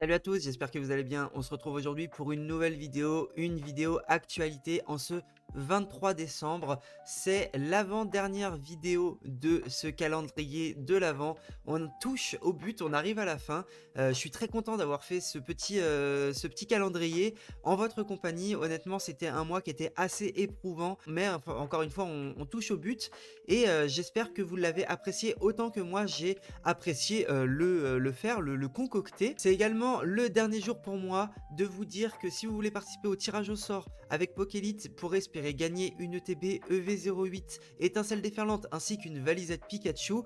Salut à tous, j'espère que vous allez bien. On se retrouve aujourd'hui pour une nouvelle vidéo, une vidéo actualité en ce 23 décembre. C'est l'avant-dernière vidéo de ce calendrier de l'avant. On touche au but, on arrive à la fin. Je suis très content d'avoir fait ce petit calendrier en votre compagnie. Honnêtement, c'était un mois qui était assez éprouvant, mais enfin, encore une fois, on touche au but et j'espère que vous l'avez apprécié autant que moi j'ai apprécié le faire, le concocter. C'est également le dernier jour pour moi de vous dire que si vous voulez participer au tirage au sort avec Pokélite pour espérer gagner une ETB EV08 étincelle déferlante ainsi qu'une valisette Pikachu,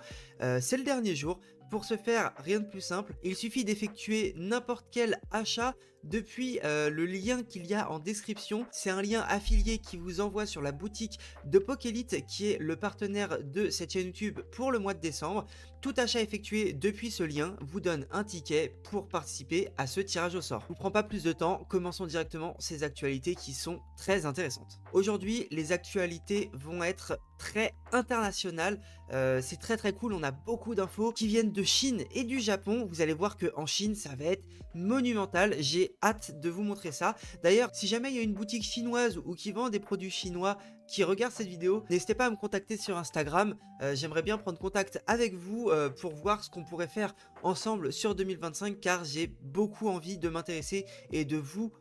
c'est le dernier jour. Pour ce faire, rien de plus simple, il suffit d'effectuer n'importe quel achat depuis le lien qu'il y a en description. C'est un lien affilié qui vous envoie sur la boutique de Pokélite qui est le partenaire de cette chaîne YouTube pour le mois de décembre. Tout achat effectué depuis ce lien vous donne un ticket pour participer à ce tirage au sort. Je ne vous prends pas plus de temps, commençons directement ces actualités qui sont très intéressantes. Aujourd'hui, les actualités vont être très internationales, c'est très cool, on a beaucoup d'infos qui viennent de Chine et du Japon. Vous allez voir qu'en Chine ça va être monumental, j'ai hâte de vous montrer ça. D'ailleurs, si jamais il y a une boutique chinoise ou qui vend des produits chinois qui regarde cette vidéo, n'hésitez pas à me contacter sur Instagram. J'aimerais bien prendre contact avec vous pour voir ce qu'on pourrait faire ensemble sur 2025 car j'ai beaucoup envie de m'intéresser et de vous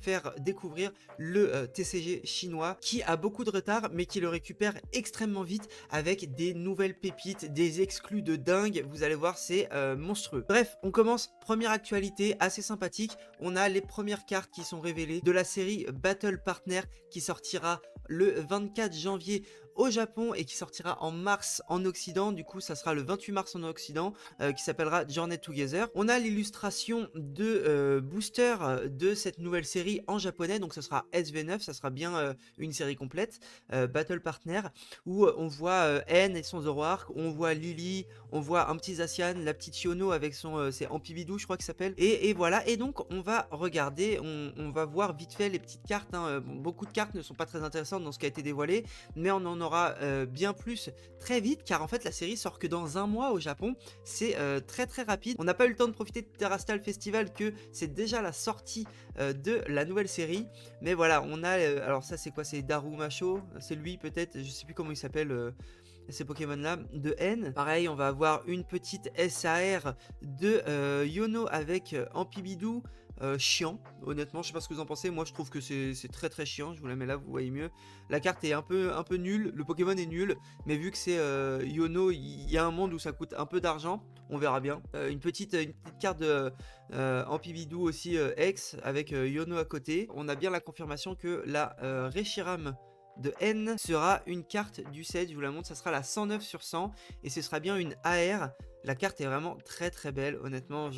faire découvrir le TCG chinois qui a beaucoup de retard mais qui le récupère extrêmement vite avec des nouvelles pépites, des exclus de dingue. Vous allez voir, c'est monstrueux. Bref, on commence. Première actualité assez sympathique. On a les premières cartes qui sont révélées de la série Battle Partner qui sortira le 24 janvier au Japon et qui sortira en mars en Occident. Du coup, ça sera le 28 mars en Occident, qui s'appellera Journey Together. On a l'illustration de booster de cette nouvelle série en japonais, donc ce sera SV9, ça sera bien une série complète, Battle Partner, où on voit N et son Zoroark, on voit Lily, on voit un petit Zacian, la petite Yono avec son, c'est Ampibidou je crois qu'il s'appelle, et voilà, et donc on va regarder, on va voir vite fait les petites cartes, hein. Bon, beaucoup de cartes ne sont pas très intéressantes dans ce qui a été dévoilé, mais on en aura bien plus très vite, car en fait la série sort que dans un mois au Japon, c'est très rapide. On n'a pas eu le temps de profiter de Terrastal Festival, que c'est déjà la sortie de la nouvelle série, mais voilà, on a, alors ça c'est quoi, c'est Darumacho, c'est lui peut-être, je sais plus comment il s'appelle, ces Pokémon là, de N. Pareil, on va avoir une petite SAR de Yono avec Ampibidou, chiant, honnêtement, je sais pas ce que vous en pensez, moi je trouve que c'est très chiant, je vous la mets là, vous voyez mieux. La carte est un peu nulle, le Pokémon est nul, mais vu que c'est Yono, il y a un monde où ça coûte un peu d'argent, on verra bien. Une petite carte de Ampibidou aussi X avec Yono à côté. On a bien la confirmation que la Reshiram de N sera une carte du set, je vous la montre, ça sera la 109 sur 100 et ce sera bien une AR. La carte est vraiment très belle, honnêtement,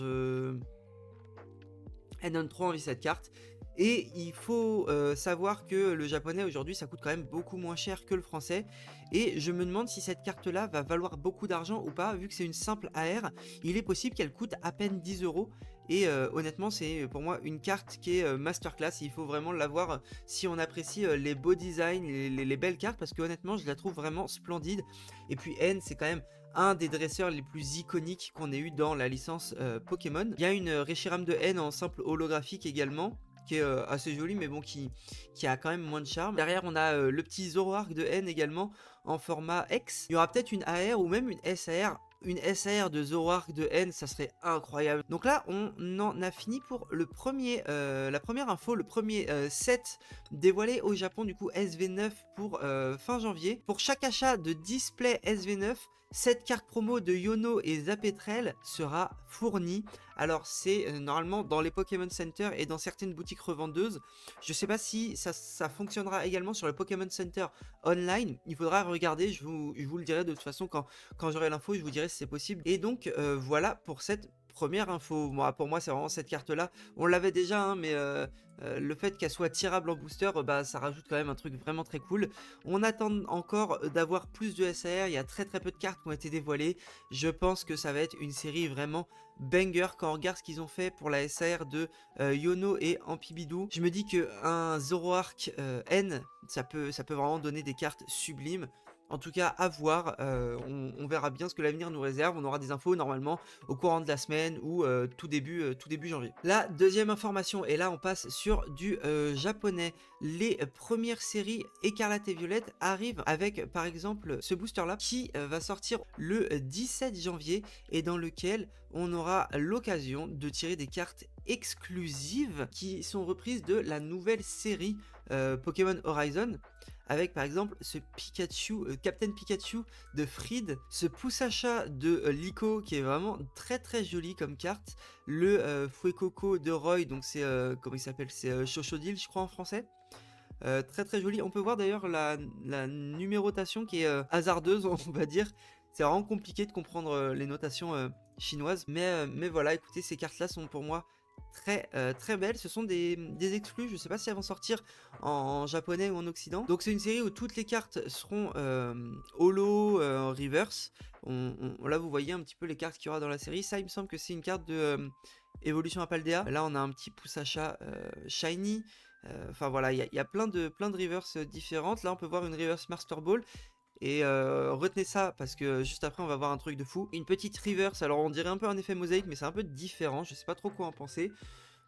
elle donne trop envie cette carte. Et il faut savoir que le japonais aujourd'hui ça coûte quand même beaucoup moins cher que le français. Et je me demande si cette carte là va valoir beaucoup d'argent ou pas. Vu que c'est une simple AR, il est possible qu'elle coûte à peine 10 euros. Et honnêtement c'est pour moi une carte qui est masterclass. Il faut vraiment l'avoir si on apprécie les beaux designs, les belles cartes. Parce que honnêtement je la trouve vraiment splendide. Et puis N c'est quand même un des dresseurs les plus iconiques qu'on ait eu dans la licence Pokémon. Il y a une Reshiram de N en simple holographique également, qui est assez joli mais bon qui a quand même moins de charme. Derrière on a le petit Zoroark de N également en format X. Il y aura peut-être une AR ou même une SAR. Une SAR de Zoroark de N, ça serait incroyable. Donc là, on en a fini pour le premier, la première info, le premier set dévoilé au Japon, du coup SV9 pour fin janvier. Pour chaque achat de display SV9, cette carte promo de Yono et Zapetrel sera fournie. Alors c'est normalement dans les Pokémon Center et dans certaines boutiques revendeuses. Je sais pas si ça fonctionnera également sur le Pokémon Center online. Il faudra regarder, je vous le dirai de toute façon quand j'aurai l'info, je vous dirai si c'est possible. Et donc voilà pour cette première info. Moi, pour moi c'est vraiment cette carte là. On l'avait déjà hein, mais le fait qu'elle soit tirable en booster, bah, ça rajoute quand même un truc vraiment très cool. On attend encore d'avoir plus de SAR, il y a très peu de cartes qui ont été dévoilées. Je pense que ça va être une série vraiment banger quand on regarde ce qu'ils ont fait pour la SAR de Yono et Ampibidou. Je me dis que un Zoroark N, ça peut vraiment donner des cartes sublimes. En tout cas, à voir, on verra bien ce que l'avenir nous réserve. On aura des infos normalement au courant de la semaine ou tout début janvier. La deuxième information, et là on passe sur du japonais. Les premières séries Écarlate et Violette arrivent avec par exemple ce booster là qui va sortir le 17 janvier et dans lequel on aura l'occasion de tirer des cartes exclusives qui sont reprises de la nouvelle série Pokémon Horizon, avec par exemple ce Pikachu, Captain Pikachu de Fried, ce Poussacha de Liko qui est vraiment très très joli comme carte, le Fuecoco de Roy, donc c'est comment il s'appelle, c'est Chochodil je crois en français. Très très joli. On peut voir d'ailleurs la numérotation qui est hasardeuse, on va dire. C'est vraiment compliqué de comprendre les notations chinoises. Mais voilà, écoutez, ces cartes-là sont pour moi très belles. Ce sont des exclus. Je sais pas si elles vont sortir en japonais ou en occident. Donc c'est une série où toutes les cartes seront holo, reverse. Là, vous voyez un petit peu les cartes qu'il y aura dans la série. Ça, il me semble que c'est une carte de évolution à Paldea. Là, on a un petit Poussacha shiny. Enfin voilà, il y a plein de reverse différentes. Là, on peut voir une reverse Master Ball. Et retenez ça parce que juste après on va voir un truc de fou. Une petite reverse, alors on dirait un peu un effet mosaïque mais c'est un peu différent, je sais pas trop quoi en penser.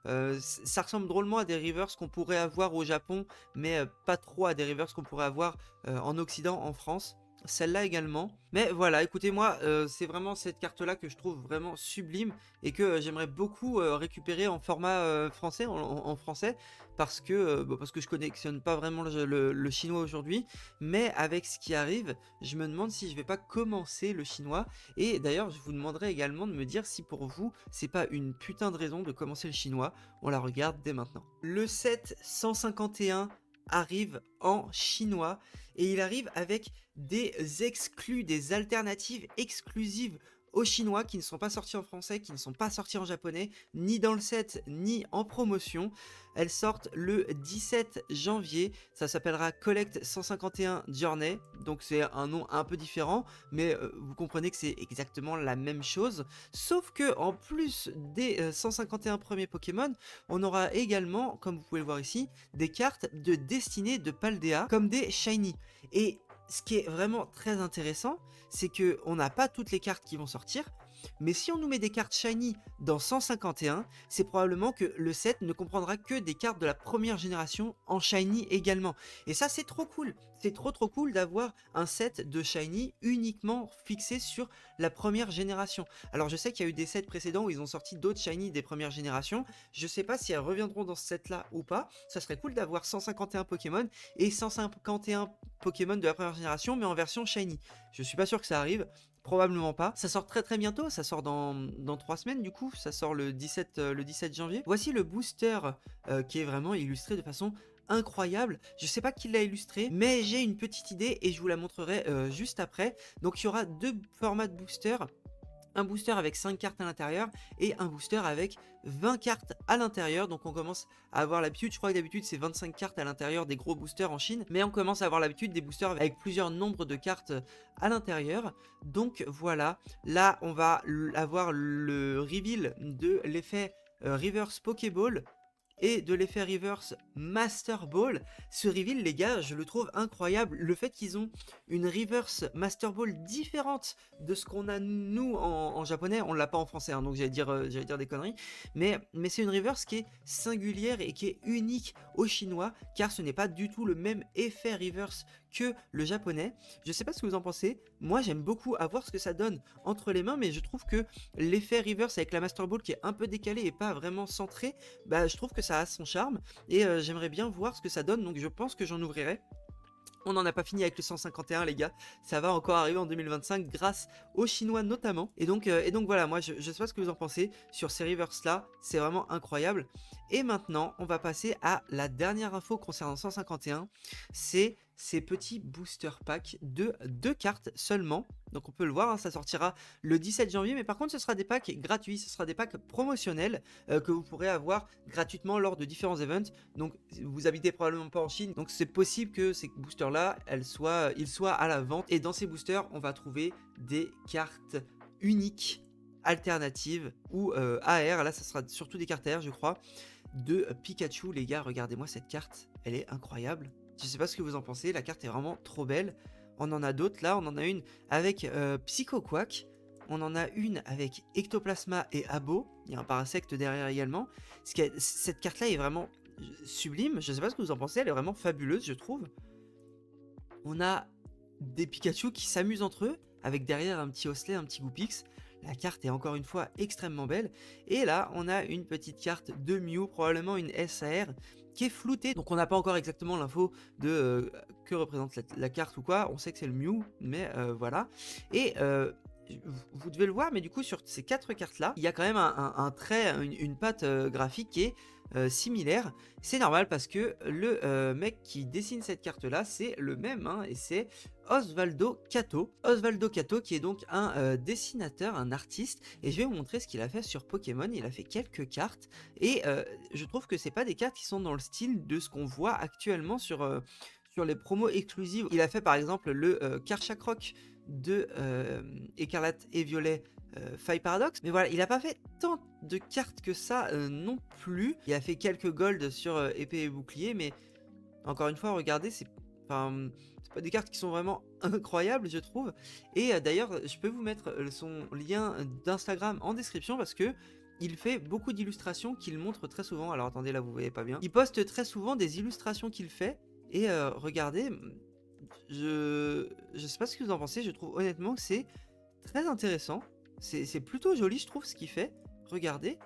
Ça ressemble drôlement à des reverse qu'on pourrait avoir au Japon, mais pas trop à des reverse qu'on pourrait avoir en Occident, en France. Celle-là également. Mais voilà, écoutez-moi, c'est vraiment cette carte-là que je trouve vraiment sublime et que j'aimerais beaucoup récupérer en format français, en français, parce que je collectionne pas vraiment le chinois aujourd'hui. Mais avec ce qui arrive, je me demande si je vais pas commencer le chinois. Et d'ailleurs, je vous demanderai également de me dire si pour vous, c'est pas une putain de raison de commencer le chinois. On la regarde dès maintenant. Le 751 arrive en chinois et il arrive avec des exclus, des alternatives exclusives aux chinois qui ne sont pas sortis en français, qui ne sont pas sortis en japonais, ni dans le set, ni en promotion. Elles sortent le 17 janvier, ça s'appellera Collect 151 Journey, donc c'est un nom un peu différent, mais vous comprenez que c'est exactement la même chose, sauf que en plus des 151 premiers Pokémon, on aura également, comme vous pouvez le voir ici, des cartes de destinée de Paldea, comme des Shiny. Et ce qui est vraiment très intéressant, c'est que on n'a pas toutes les cartes qui vont sortir, mais si on nous met des cartes shiny dans 151, c'est probablement que le set ne comprendra que des cartes de la première génération en shiny également. Et ça, c'est trop cool. C'est trop cool d'avoir un set de shiny uniquement fixé sur la première génération. Alors je sais qu'il y a eu des sets précédents où ils ont sorti d'autres shiny des premières générations. Je sais pas si elles reviendront dans ce set là ou pas. Ça serait cool d'avoir 151 Pokémon et 151 Pokémon de la première génération mais en version shiny. Je suis pas sûr que ça arrive. Probablement pas. Ça sort très bientôt, ça sort dans 3 semaines du coup, ça sort le 17 janvier. Voici le booster qui est vraiment illustré de façon incroyable. Je sais pas qui l'a illustré, mais j'ai une petite idée et je vous la montrerai juste après. Donc il y aura deux formats de booster. Un booster avec 5 cartes à l'intérieur et un booster avec 20 cartes à l'intérieur. Donc on commence à avoir l'habitude, je crois que d'habitude c'est 25 cartes à l'intérieur des gros boosters en Chine, mais on commence à avoir l'habitude des boosters avec plusieurs nombres de cartes à l'intérieur. Donc voilà, là on va avoir le reveal de l'effet Reverse Pokéball et de l'effet reverse Master Ball. Ce reveal, les gars, je le trouve incroyable. Le fait qu'ils ont une reverse Master Ball différente de ce qu'on a nous en japonais, on l'a pas en français, hein, donc j'allais dire des conneries, mais c'est une reverse qui est singulière et qui est unique aux chinois, car ce n'est pas du tout le même effet reverse que le japonais. Je sais pas ce que vous en pensez, moi j'aime beaucoup à voir ce que ça donne entre les mains, mais je trouve que l'effet reverse avec la Master Ball qui est un peu décalé et pas vraiment centré, bah je trouve que ça a son charme et j'aimerais bien voir ce que ça donne, donc je pense que j'en ouvrirai. On n'en a pas fini avec le 151 les gars, ça va encore arriver en 2025 grâce aux Chinois notamment. Et donc voilà, moi je sais pas ce que vous en pensez sur ces reverse là, c'est vraiment incroyable. Et maintenant on va passer à la dernière info concernant 151, c'est ces petits booster packs de 2 cartes seulement. Donc on peut le voir, hein, ça sortira le 17 janvier, mais par contre ce sera des packs gratuits, ce sera des packs promotionnels que vous pourrez avoir gratuitement lors de différents events. Donc vous habitez probablement pas en Chine, donc c'est possible que ces boosters là, ils soient à la vente. Et dans ces boosters, on va trouver des cartes uniques, alternatives ou AR. Là ça sera surtout des cartes AR je crois, de Pikachu. Les gars, regardez-moi cette carte, elle est incroyable. Je sais pas ce que vous en pensez, la carte est vraiment trop belle. on en a d'autres. Là, on en a une avec Psycho Quack. On en a une avec Ectoplasma et Abo. Il y a un Parasect derrière également. Cette carte-là est vraiment sublime. Je sais pas ce que vous en pensez. Elle est vraiment fabuleuse, je trouve. On a des Pikachu qui s'amusent entre eux, avec derrière un petit Osselet, un petit Goopix. La carte est encore une fois extrêmement belle. Et là, on a une petite carte de Mew, probablement une SAR, qui est floutée. Donc on n'a pas encore exactement l'info de que représente la carte ou quoi. On sait que c'est le Mew, mais voilà. Et vous devez le voir, mais du coup sur ces 4 cartes là, il y a quand même un trait, une patte graphique qui est similaire. C'est normal parce que le mec qui dessine cette carte là, c'est le même, hein, et c'est Osvaldo Cato. Osvaldo Cato qui est donc un dessinateur, un artiste, et je vais vous montrer ce qu'il a fait sur Pokémon. Il a fait quelques cartes, et je trouve que c'est pas des cartes qui sont dans le style de ce qu'on voit actuellement sur les promos exclusives. Il a fait par exemple le Karchakroc de Écarlate et Violet Fire Paradox, mais voilà, il a pas fait tant de cartes que ça non plus. Il a fait quelques gold sur épée et bouclier, mais encore une fois, regardez, c'est pas des cartes qui sont vraiment incroyables, je trouve. Et d'ailleurs, je peux vous mettre son lien d'Instagram en description parce que il fait beaucoup d'illustrations qu'il montre très souvent. Alors attendez, là vous voyez pas bien. Il poste très souvent des illustrations qu'il fait, et regardez, je sais pas ce que vous en pensez, je trouve honnêtement que c'est très intéressant. C'est plutôt joli, je trouve, ce qu'il fait. Regardez.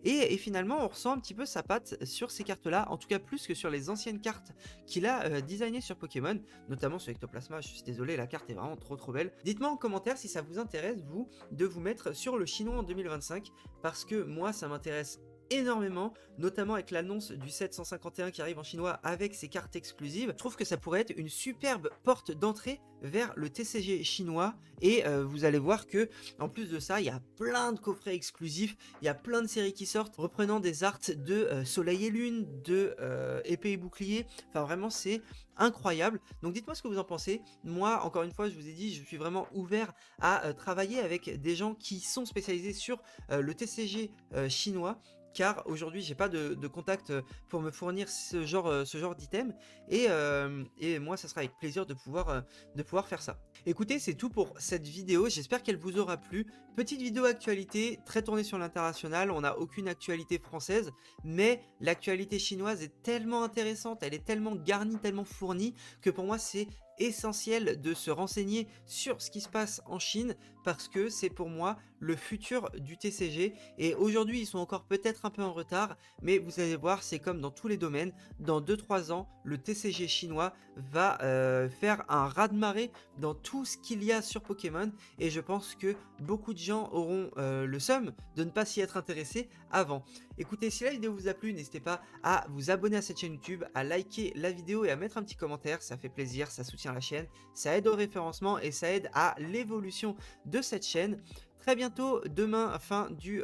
Et finalement, on ressent un petit peu sa patte sur ces cartes-là, en tout cas plus que sur les anciennes cartes qu'il a designées sur Pokémon, notamment sur Ectoplasma. Je suis désolé, la carte est vraiment trop belle. Dites-moi en commentaire si ça vous intéresse, vous, de vous mettre sur le chinois en 2025, parce que moi, ça m'intéresse énormément, notamment avec l'annonce du 751 qui arrive en chinois avec ses cartes exclusives. Je trouve que ça pourrait être une superbe porte d'entrée vers le TCG chinois, et vous allez voir que en plus de ça, il y a plein de coffrets exclusifs, il y a plein de séries qui sortent reprenant des arts de Soleil et Lune, de Épée et Bouclier. Enfin vraiment, c'est incroyable. Donc dites-moi ce que vous en pensez. Moi, encore une fois, je vous ai dit, je suis vraiment ouvert à travailler avec des gens qui sont spécialisés sur le TCG chinois, car aujourd'hui j'ai pas de contact pour me fournir ce genre d'item, et moi ça sera avec plaisir de pouvoir faire ça. Écoutez, c'est tout pour cette vidéo, j'espère qu'elle vous aura plu. Petite vidéo actualité, très tournée sur l'international, on n'a aucune actualité française, mais l'actualité chinoise est tellement intéressante, elle est tellement garnie, tellement fournie, que pour moi c'est essentiel de se renseigner sur ce qui se passe en Chine, parce que c'est pour moi le futur du TCG, et aujourd'hui ils sont encore peut-être un peu en retard, mais vous allez voir, c'est comme dans tous les domaines, dans 2-3 ans le TCG chinois va faire un raz-de-marée dans tout ce qu'il y a sur Pokémon, et je pense que beaucoup de gens auront le seum de ne pas s'y être intéressés avant. Écoutez, si la vidéo vous a plu, n'hésitez pas à vous abonner à cette chaîne YouTube, à liker la vidéo et à mettre un petit commentaire, ça fait plaisir, ça soutient la chaîne, ça aide au référencement et ça aide à l'évolution de cette chaîne. Très bientôt, demain, fin du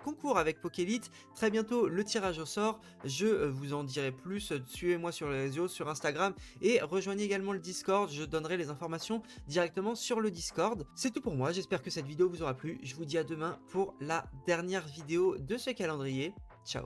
concours avec Pokélite. Très bientôt, le tirage au sort. Je vous en dirai plus. Suivez-moi sur les réseaux, sur Instagram. Et rejoignez également le Discord. Je donnerai les informations directement sur le Discord. C'est tout pour moi. J'espère que cette vidéo vous aura plu. Je vous dis à demain pour la dernière vidéo de ce calendrier. Ciao.